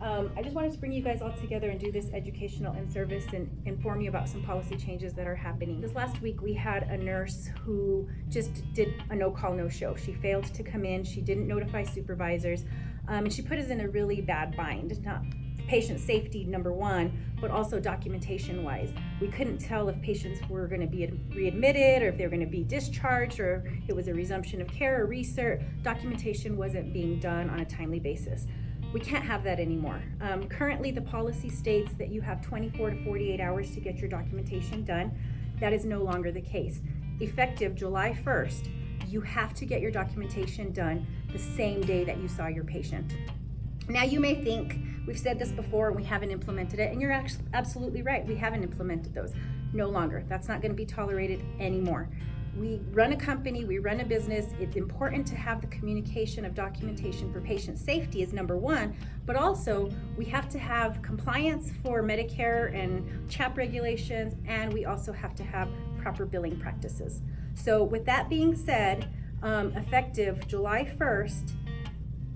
I just wanted to bring you guys all together and do this educational in service and inform you about some policy changes that are happening. This last week we had a nurse who just did a no call, no show. She failed to come in, she didn't notify supervisors, and she put us in a really bad bind. Not patient safety, number one, but also documentation wise. We couldn't tell if patients were going to be readmitted or if they were going to be discharged or it was a resumption of care or recert. Documentation wasn't being done on a timely basis. We can't have that anymore. Currently, the policy states that you have 24 to 48 hours to get your documentation done. That is no longer the case. Effective July 1st, you have to get your documentation done the same day that you saw your patient. Now you may think, we've said this before and we haven't implemented it, and you're absolutely right, we haven't implemented those. No longer. That's not going to be tolerated anymore. We run a company, we run a business. It's important to have the communication of documentation for patient safety is number one, but also we have to have compliance for Medicare and CHAP regulations, and we also have to have proper billing practices. So with that being said, effective July 1st,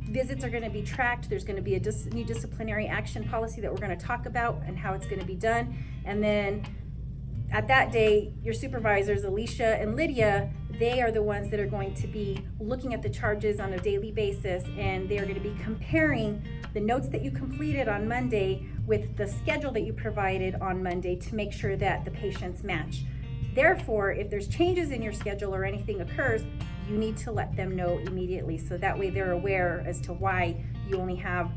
visits are going to be tracked. There's going to be a new disciplinary action policy that we're going to talk about and how it's going to be done. And then at that day, your supervisors, Alicia and Lydia, they are the ones that are going to be looking at the charges on a daily basis, and they are going to be comparing the notes that you completed on Monday with the schedule that you provided on Monday to make sure that the patients match. Therefore, if there's changes in your schedule or anything occurs, you need to let them know immediately, so that way they're aware as to why you only have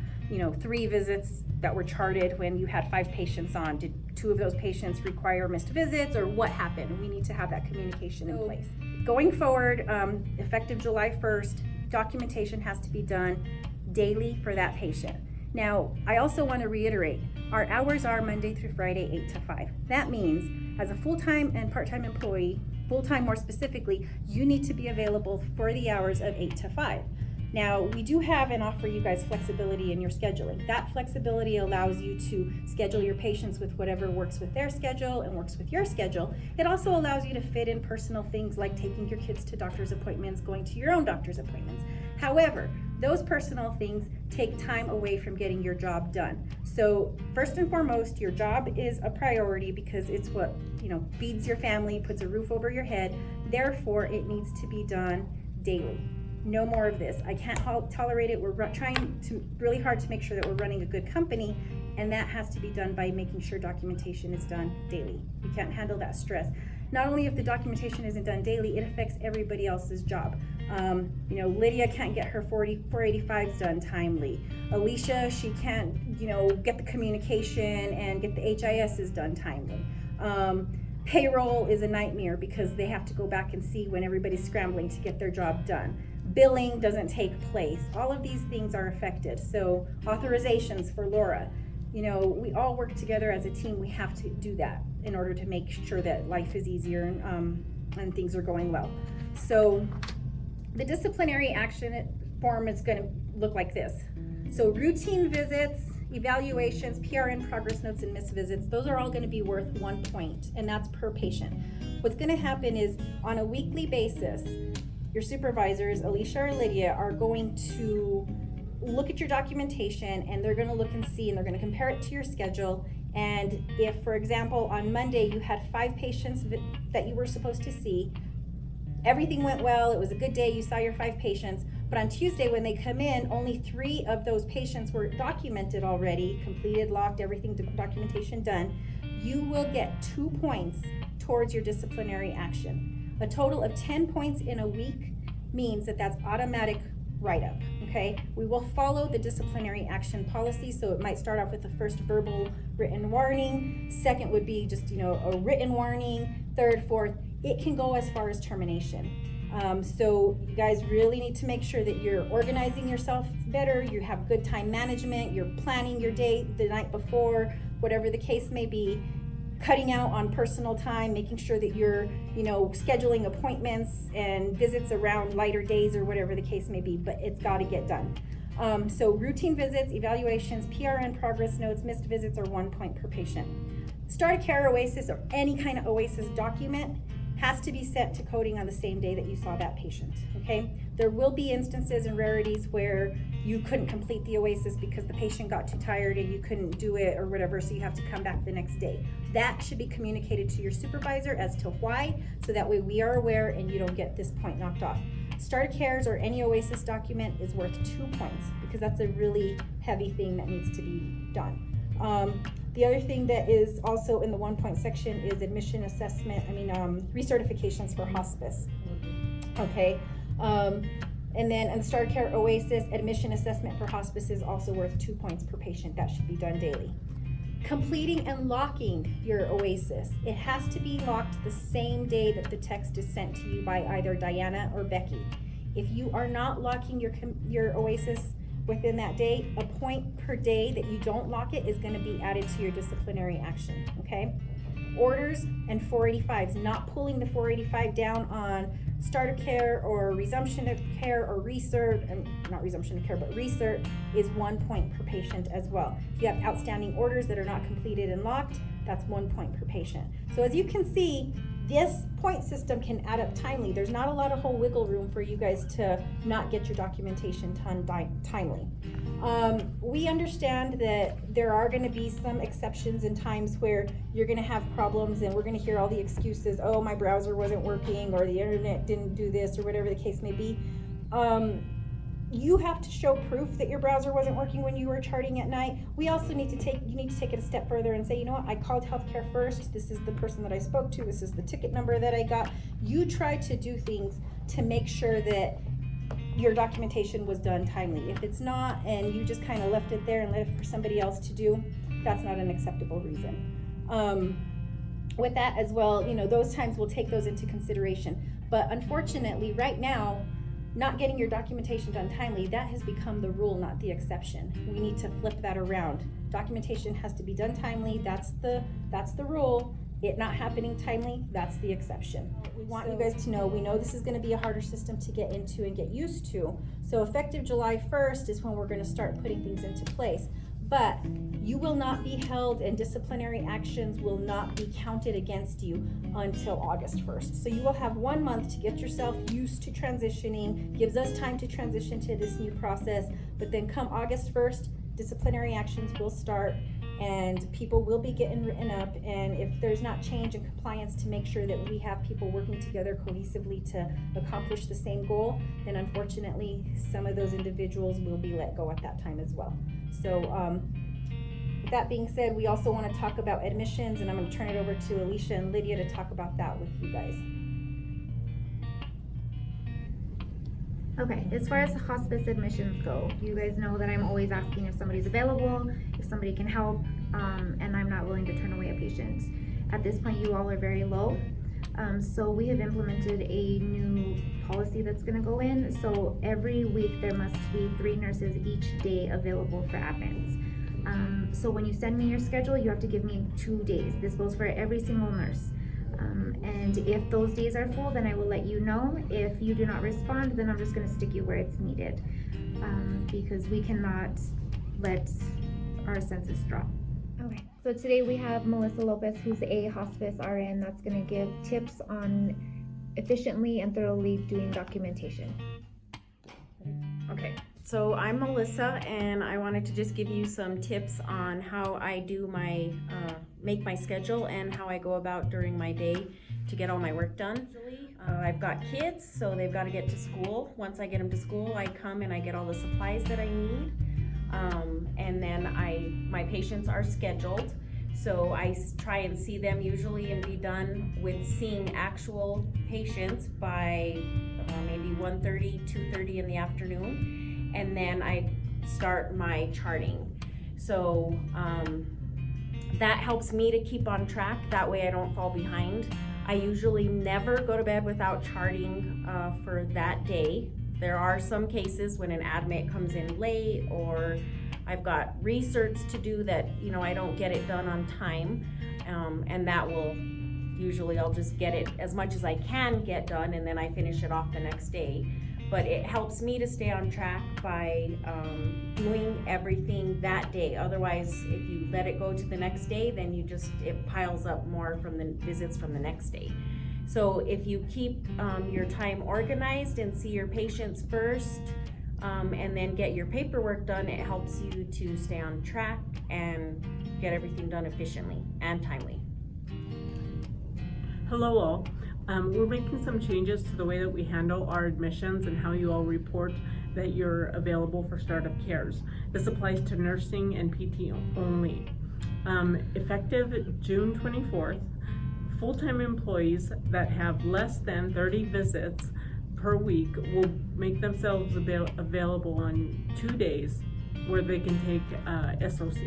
3 visits that were charted when you had 5 patients on. Did 2 of those patients require missed visits, or what happened? We need to have that communication in place. Going forward, effective July 1st, documentation has to be done daily for that patient. Now, I also want to reiterate, our hours are Monday through Friday, 8 to 5. That means as a full-time and part-time employee, full-time more specifically, you need to be available for the hours of 8 to 5. Now, we do have and offer you guys flexibility in your scheduling. That flexibility allows you to schedule your patients with whatever works with their schedule and works with your schedule. It also allows you to fit in personal things like taking your kids to doctor's appointments, going to your own doctor's appointments. However, those personal things take time away from getting your job done. So first and foremost, your job is a priority because it's what feeds your family, puts a roof over your head. Therefore, it needs to be done daily. No more of this. I can't tolerate it. We're trying really hard to make sure that we're running a good company, and that has to be done by making sure documentation is done daily. We can't handle that stress. Not only if the documentation isn't done daily, it affects everybody else's job. Lydia can't get her 485s done timely. Alicia, she can't, get the communication and get the HISs done timely. Payroll is a nightmare because they have to go back and see when everybody's scrambling to get their job done. Billing doesn't take place. All of these things are affected. So authorizations for Laura, we all work together as a team. We have to do that in order to make sure that life is easier and things are going well. So the disciplinary action form is going to look like this. So routine visits, evaluations, PRN progress notes, and missed visits, those are all going to be worth 1 point, and that's per patient. What's going to happen is on a weekly basis, your supervisors, Alicia or Lydia, are going to look at your documentation, and they're going to look and see, and they're going to compare it to your schedule. And if, for example, on Monday you had 5 patients that you were supposed to see, everything went well, it was a good day, you saw your 5 patients, but on Tuesday when they come in, only 3 of those patients were documented already, completed, locked, everything, documentation done, you will get 2 points towards your disciplinary action. A total of 10 points in a week means that that's automatic write-up, okay? We will follow the disciplinary action policy, so it might start off with the first verbal written warning, second would be just, a written warning, third, fourth, it can go as far as termination. So you guys really need to make sure that you're organizing yourself better, you have good time management, you're planning your day the night before, whatever the case may be, cutting out on personal time, making sure that you're, scheduling appointments and visits around lighter days or whatever the case may be, but it's got to get done. So routine visits, evaluations, PRN progress notes, missed visits are 1 point per patient. Start a Care Oasis or any kind of Oasis document has to be sent to coding on the same day that you saw that patient, okay? There will be instances and rarities where you couldn't complete the OASIS because the patient got too tired and you couldn't do it or whatever, so you have to come back the next day. That should be communicated to your supervisor as to why, so that way we are aware and you don't get this point knocked off. Starter cares or any OASIS document is worth 2 points because that's a really heavy thing that needs to be done. The other thing that is also in the 1 point section is admission assessment, recertifications for hospice. Okay. And then in Starter Care OASIS, admission assessment for hospice is also worth 2 points per patient. That should be done daily. Completing and locking your OASIS. It has to be locked the same day that the text is sent to you by either Diana or Becky. If you are not locking your OASIS within that day, a point per day that you don't lock it is going to be added to your disciplinary action, okay? Orders and 485s, not pulling the 485 down on starter care or resumption of care or recert, not resumption of care, but recert is 1 point per patient as well. If you have outstanding orders that are not completed and locked, that's 1 point per patient. So as you can see, this point system can add up timely. There's not a lot of whole wiggle room for you guys to not get your documentation done timely. We understand that there are going to be some exceptions in times where you're going to have problems and we're going to hear all the excuses, oh, my browser wasn't working or the internet didn't do this or whatever the case may be. You have to show proof that your browser wasn't working when you were charting at night. We also need to take it a step further and say, you know what, I called healthcare first. This is the person that I spoke to. This is the ticket number that I got. You try to do things to make sure that your documentation was done timely. If it's not, and you just kind of left it there and let it for somebody else to do, that's not an acceptable reason. With that as well, those times we'll take those into consideration. But unfortunately, right now, not getting your documentation done timely, that has become the rule, not the exception. We need to flip that around. Documentation has to be done timely. That's the rule. It not happening timely, that's the exception. We want you guys to know, we know this is going to be a harder system to get into and get used to. So effective July 1st is when we're going to start putting things into place. But you will not be held and disciplinary actions will not be counted against you until August 1st. So you will have 1 month to get yourself used to transitioning, gives us time to transition to this new process, but then come August 1st, disciplinary actions will start and people will be getting written up, and if there's not change and compliance to make sure that we have people working together cohesively to accomplish the same goal, then unfortunately some of those individuals will be let go at that time as well. So with that being said, we also want to talk about admissions, and I'm going to turn it over to Alicia and Lydia to talk about that with you guys. Okay, as far as hospice admissions go, you guys know that I'm always asking if somebody's available, if somebody can help, and I'm not willing to turn away a patient. At this point, you all are very low, so we have implemented a new policy that's going to go in. So every week there must be 3 nurses each day available for admits. So when you send me your schedule, you have to give me 2 days. This goes for every single nurse. And if those days are full, then I will let you know. If you do not respond, then I'm just going to stick you where it's needed, because we cannot let our census drop. Okay, so today we have Melissa Lopez, who's a hospice RN, that's going to give tips on efficiently and thoroughly doing documentation. Okay, so I'm Melissa, and I wanted to just give you some tips on how I do my make my schedule and how I go about during my day to get all my work done. I've got kids, so they've got to get to school. Once I get them to school, I come and I get all the supplies that I need, and then my patients are scheduled. So I try and see them usually and be done with seeing actual patients by maybe 1:30, 2:30 in the afternoon, and then I start my charting. So that helps me to keep on track. That way I don't fall behind. I usually never go to bed without charting for that day. There are some cases when an admit comes in late, or I've got research to do that, I don't get it done on time, and that will usually I'll just get it as much as I can get done, and then I finish it off the next day. But it helps me to stay on track by doing everything that day. Otherwise, if you let it go to the next day, then it piles up more from the visits from the next day. So if you keep your time organized and see your patients first, and then get your paperwork done. It helps you to stay on track and get everything done efficiently and timely. Hello all. We're making some changes to the way that we handle our admissions and how you all report that you're available for startup cares. This applies to nursing and PT only. Effective June 24th, full-time employees that have less than 30 visits per week will make themselves available on 2 days where they can take SOC.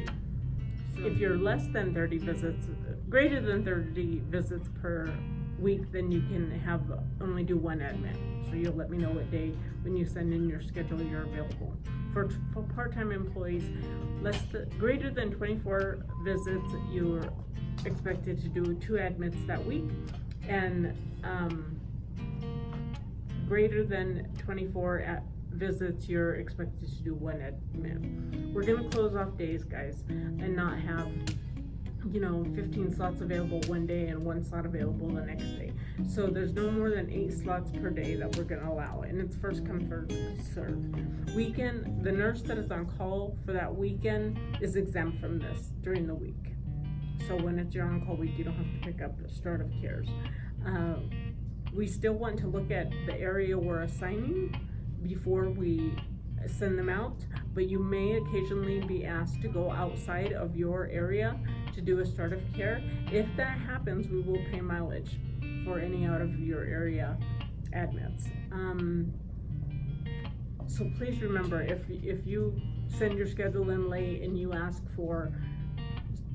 So if you're less than 30 visits, greater than 30 visits per week, then you can only do one admit. So you'll let me know what day when you send in your schedule you're available. For part-time employees, greater than 24 visits, you're expected to do 2 admits that week, and greater than 24 visits, you're expected to do 1 admit. We're gonna close off days, guys, and not have 15 slots available one day and 1 slot available the next day. So there's no more than 8 slots per day that we're gonna allow, and it's first come, first served. Weekend, the nurse that is on call for that weekend is exempt from this during the week. So when it's your on-call week, you don't have to pick up the startup cares. We still want to look at the area we're assigning before we send them out, but you may occasionally be asked to go outside of your area to do a startup care. If that happens, we will pay mileage for any out of your area admits. So please remember, if you send your schedule in late and you ask for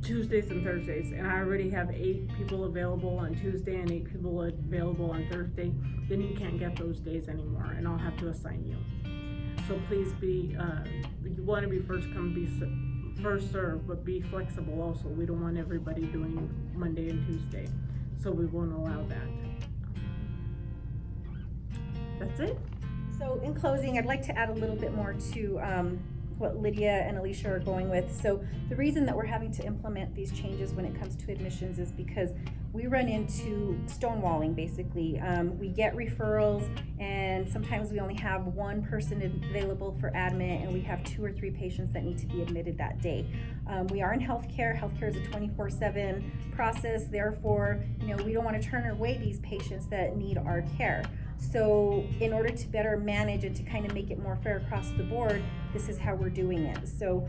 Tuesdays and Thursdays, and I already have 8 people available on Tuesday and 8 people available on Thursday, then you can't get those days anymore, and I'll have to assign you. So please you want to be first come, first serve, but be flexible also. We don't want everybody doing Monday and Tuesday, so we won't allow that. That's it. So in closing, I'd like to add a little bit more to what Lydia and Alicia are going with. So the reason that we're having to implement these changes when it comes to admissions is because we run into stonewalling, basically. We get referrals, and sometimes we only have 1 person available for admit, and we have 2 or 3 patients that need to be admitted that day. We are in healthcare. Healthcare is a 24/7 process. Therefore, we don't want to turn away these patients that need our care. So in order to better manage and to kind of make it more fair across the board, this is how we're doing it. So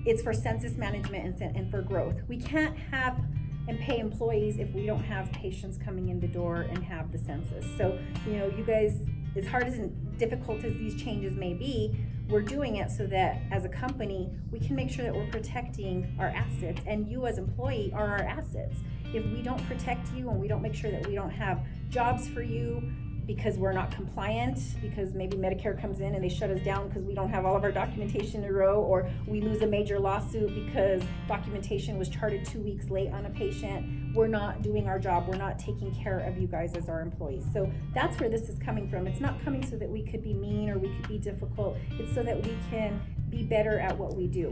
it's for census management and for growth. We can't have and pay employees if we don't have patients coming in the door and have the census. So, you guys, as hard as and difficult as these changes may be, we're doing it so that as a company, we can make sure that we're protecting our assets, and you as employee are our assets. If we don't protect you and we don't make sure that we don't have jobs for you because we're not compliant, because maybe Medicare comes in and they shut us down because we don't have all of our documentation in a row, or we lose a major lawsuit because documentation was charted 2 weeks late on a patient, we're not doing our job. We're not taking care of you guys as our employees. So that's where this is coming from. It's not coming so that we could be mean or we could be difficult. It's so that we can be better at what we do.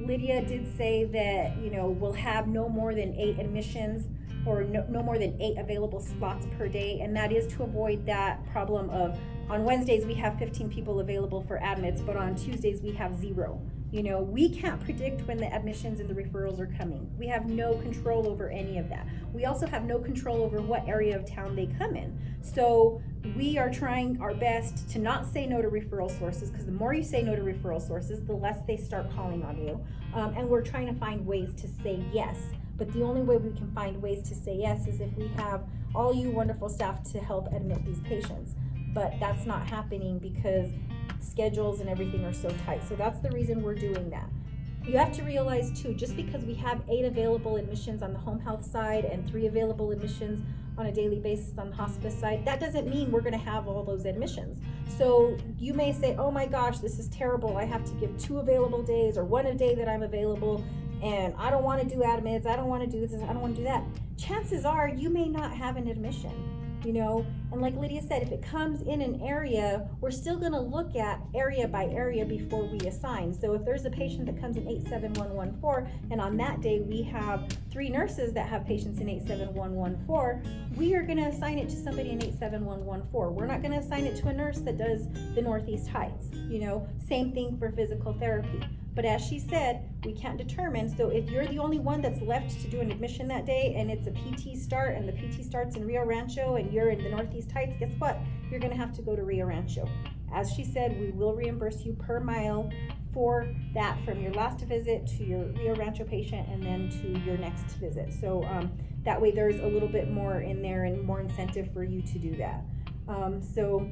Lydia did say that, we'll have no more than 8 admissions, or no more than 8 available slots per day, and that is to avoid that problem of on Wednesdays we have 15 people available for admits, but on Tuesdays we have 0. We can't predict when the admissions and the referrals are coming. We have no control over any of that. We also have no control over what area of town they come in. So we are trying our best to not say no to referral sources, because the more you say no to referral sources, the less they start calling on you. And we're trying to find ways to say yes. But the only way we can find ways to say yes is if we have all you wonderful staff to help admit these patients. But that's not happening because schedules and everything are so tight. So that's the reason we're doing that. You have to realize too, just because we have 8 available admissions on the home health side and 3 available admissions on a daily basis on the hospice side, that doesn't mean we're gonna have all those admissions. So you may say, oh my gosh, this is terrible. I have to give 2 available days or 1 a day that I'm available, and I don't wanna do admits, I don't wanna do this, I don't wanna do that. Chances are you may not have an admission, And like Lydia said, if it comes in an area, we're still gonna look at area by area before we assign. So if there's a patient that comes in 87114, and on that day we have 3 nurses that have patients in 87114, we are gonna assign it to somebody in 87114. We're not gonna assign it to a nurse that does the Northeast Heights, you know, same thing for physical therapy. But as she said, we can't determine, so if you're the only one that's left to do an admission that day and it's a PT start and the PT starts in Rio Rancho and you're in the Northeast Heights, guess what? You're gonna have to go to Rio Rancho. As she said, we will reimburse you per mile for that from your last visit to your Rio Rancho patient and then to your next visit. So that way there's a little bit more in there and more incentive for you to do that. So,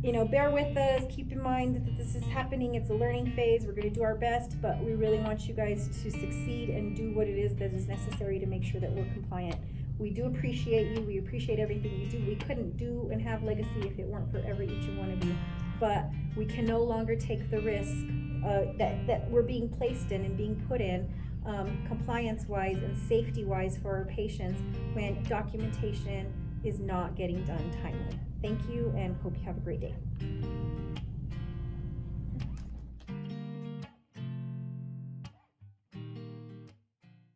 you know, bear with us, keep in mind that this is happening, it's a learning phase, we're gonna do our best, but we really want you guys to succeed and do what it is that is necessary to make sure that we're compliant. We do appreciate you, we appreciate everything you do. We couldn't do and have Legacy if it weren't for each and one of you, but we can no longer take the risk that we're being placed in and being put in, compliance-wise and safety-wise for our patients when documentation is not getting done timely. Thank you and hope you have a great day.